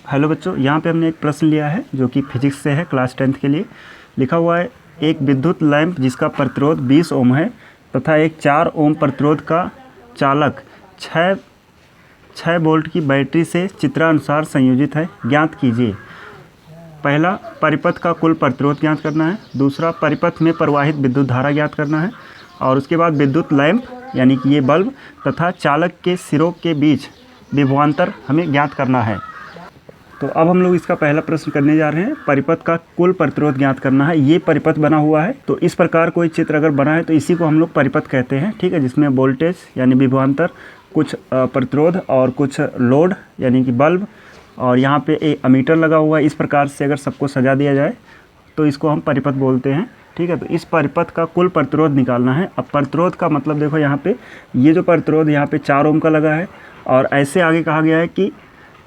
Hello बच्चों, यहाँ पे हमने एक प्रश्न लिया है जो कि फिजिक्स से है, क्लास 10th के लिए। लिखा हुआ है एक विद्युत लैंप जिसका प्रतिरोध 20 ओम है तथा एक 4 ओम प्रतिरोध का चालक 6 वोल्ट की बैटरी से चित्रानुसार संयोजित है, ज्ञात कीजिए। पहला, परिपथ का कुल प्रतिरोध ज्ञात करना है। दूसरा, परिपथ में प्रवाहित विद्युत धारा ज्ञात करना है। और उसके बाद विद्युत लैंप यानी कि ये बल्ब तथा चालक के सिरों के बीच विभवांतर हमें ज्ञात करना है। तो अब हम लोग इसका पहला प्रश्न करने जा रहे हैं। परिपथ का कुल प्रतिरोध ज्ञात करना है। ये परिपथ बना हुआ है, तो इस प्रकार कोई चित्र अगर बना है तो इसी को हम लोग परिपथ कहते हैं, ठीक है। जिसमें वोल्टेज यानी विभवांतर, कुछ प्रतिरोध और कुछ लोड यानी कि बल्ब, और यहाँ पे एक अमीटर लगा हुआ है। इस प्रकार से अगर सबको सजा दिया जाए तो इसको हम परिपथ बोलते हैं, ठीक है। तो इस परिपथ का कुल प्रतिरोध निकालना है। अब प्रतिरोध का मतलब देखो, यहाँ पे ये जो प्रतिरोध यहाँ पे 4 ओम का लगा है, और ऐसे आगे कहा गया है कि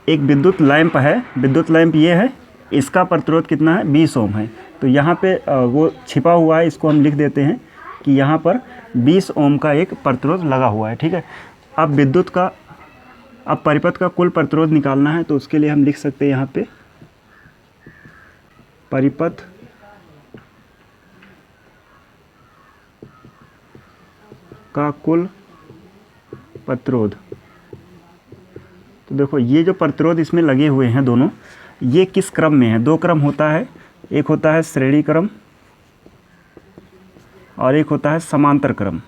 एक विद्युत लैंप है, विद्युत लैंप ये है, इसका प्रतिरोध कितना है, 20 ओम है। तो यहाँ पे वो छिपा हुआ है, इसको हम लिख देते हैं कि यहाँ पर 20 ओम का एक प्रतिरोध लगा हुआ है, ठीक है। अब परिपथ का कुल प्रतिरोध निकालना है, तो उसके लिए हम लिख सकते हैं यहाँ पे परिपथ का कुल प्रतिरोध। तो देखो, ये जो प्रतिरोध इसमें लगे हुए हैं दोनों, ये किस क्रम में है? 2 क्रम होता है। एक होता है श्रेणी क्रम और एक होता है समांतर क्रम,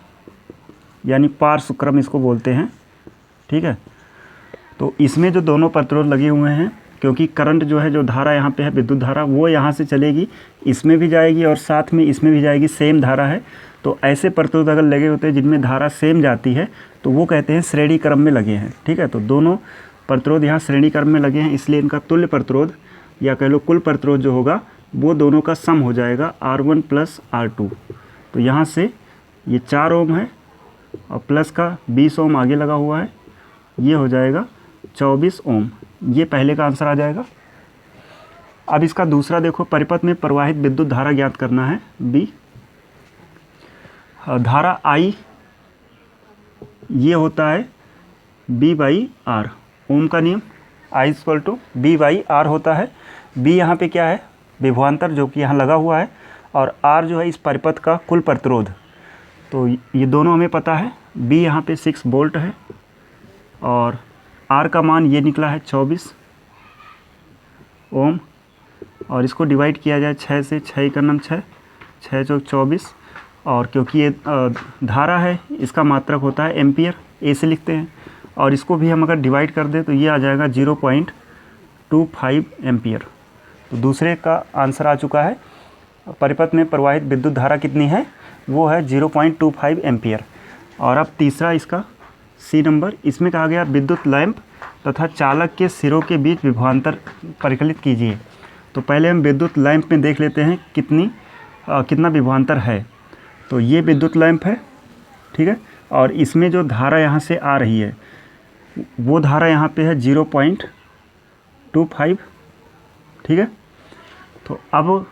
यानी पार्श्व क्रम इसको बोलते हैं, ठीक है। तो इसमें जो दोनों प्रतिरोध लगे हुए हैं, क्योंकि करंट जो है, जो धारा यहाँ पे है, विद्युत धारा, वो यहाँ से चलेगी, इसमें भी जाएगी और साथ में इसमें भी जाएगी, सेम धारा है। तो ऐसे प्रतिरोध अगर लगे होते हैं जिनमें धारा सेम जाती है, तो वो कहते हैं श्रेणी क्रम में लगे हैं, ठीक है। तो दोनों प्रतिरोध यहाँ श्रेणी क्रम में लगे हैं, इसलिए इनका तुल्य प्रतिरोध या कह लो कुल प्रतिरोध जो होगा वो दोनों का सम हो जाएगा R1 + R2। तो यहाँ से ये 4 ओम है और प्लस का 20 ओम आगे लगा हुआ है, ये हो जाएगा 24 ओम। ये पहले का आंसर आ जाएगा। अब इसका दूसरा देखो, परिपथ में प्रवाहित विद्युत धारा ज्ञात करना है, B। धारा I ये होता है B/R, ओम का नियम, I = B/R होता है। B यहाँ पे क्या है, विभवांतर जो कि यहाँ लगा हुआ है, और R जो है इस परिपथ का कुल प्रतिरोध। तो ये दोनों हमें पता है। B यहाँ पे 6 वोल्ट है और R का मान ये निकला है 24 ओम, और इसको डिवाइड किया जाए 6 से, 6 × 9 6, 6 × 24, और क्योंकि ये धारा है, इसका मात्रक होता है एम्पियर, ए से लिखते हैं। और इसको भी हम अगर डिवाइड कर दें तो ये आ जाएगा 0.25 एम्पियर। तो दूसरे का आंसर आ चुका है। परिपथ में प्रवाहित विद्युत धारा कितनी है, वो है 0.25 एम्पियर। और अब तीसरा इसका C नंबर, इसमें कहा गया विद्युत लैंप तथा चालक के सिरों के बीच विभवांतर परिकलित कीजिए। तो पहले हम विद्युत लैंप में देख लेते हैं कितना विभवांतर है। तो ये विद्युत लैंप है, ठीक है, और इसमें जो धारा यहाँ से आ रही है वो धारा यहाँ पे है 0.25, ठीक है। तो अब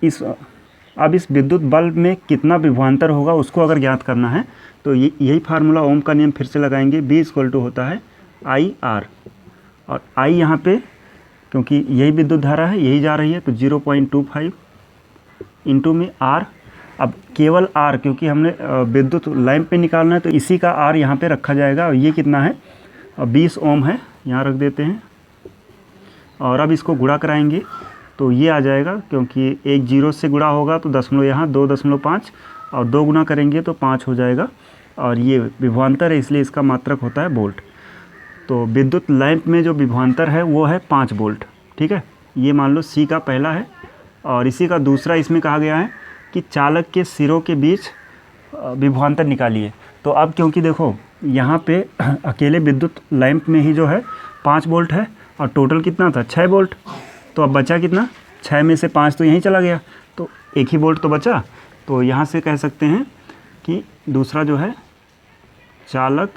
इस विद्युत बल्ब में कितना विभवांतर होगा उसको अगर ज्ञात करना है, तो यही फार्मूला ओम का नियम फिर से लगाएंगे। B = होता है IR, और I यहाँ पे क्योंकि यही विद्युत धारा है, यही जा रही है, तो 0.25 इंटू में R। अब केवल R, क्योंकि हमने विद्युत लैंप पे निकालना है, तो इसी का R यहाँ पे रखा जाएगा। और ये कितना है, 20 ओम है, यहाँ रख देते हैं। और अब इसको गुणा कराएंगे तो ये आ जाएगा, क्योंकि एक 0 से गुणा होगा तो दशमलव यहाँ 2.5, और 2 गुना करेंगे तो 5 हो जाएगा। और ये विभवांतर है, इसलिए इसका मात्रक होता है वोल्ट। तो विद्युत लैंप में जो विभवांतर है वो है 5 वोल्ट, ठीक है। ये मान लो C का पहला है। और इसी का दूसरा इसमें कहा गया है कि चालक के सिरों के बीच विभवांतर निकालिए। तो अब क्योंकि देखो यहाँ पे अकेले विद्युत लैंप में ही जो है 5 वोल्ट है, और टोटल कितना था, 6 वोल्ट। तो अब बचा कितना, 6 में से 5 तो यहीं चला गया, तो 1 ही वोल्ट तो बचा। तो यहाँ से कह सकते हैं कि दूसरा जो है चालक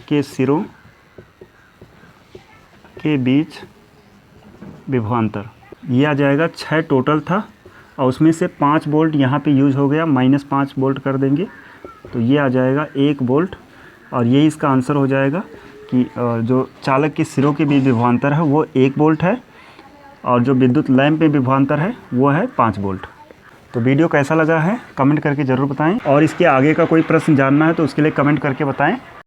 के सिरों के बीच विभवांतर, ये आ जाएगा 6 टोटल था, और उसमें से 5 वोल्ट यहाँ पे यूज हो गया, -5 वोल्ट कर देंगे, तो ये आ जाएगा 1 वोल्ट। और ये इसका आंसर हो जाएगा कि जो चालक के सिरों के बीच विभवांतर है वो 1 वोल्ट है और जो विद्युत लैंप में विभवांतर है वो है 5 वोल्ट। तो वीडियो कैसा लगा है कमेंट करके ज़रूर बताएं और इसके आगे का कोई प्रश्न जानना है तो उसके लिए कमेंट करके बताएं।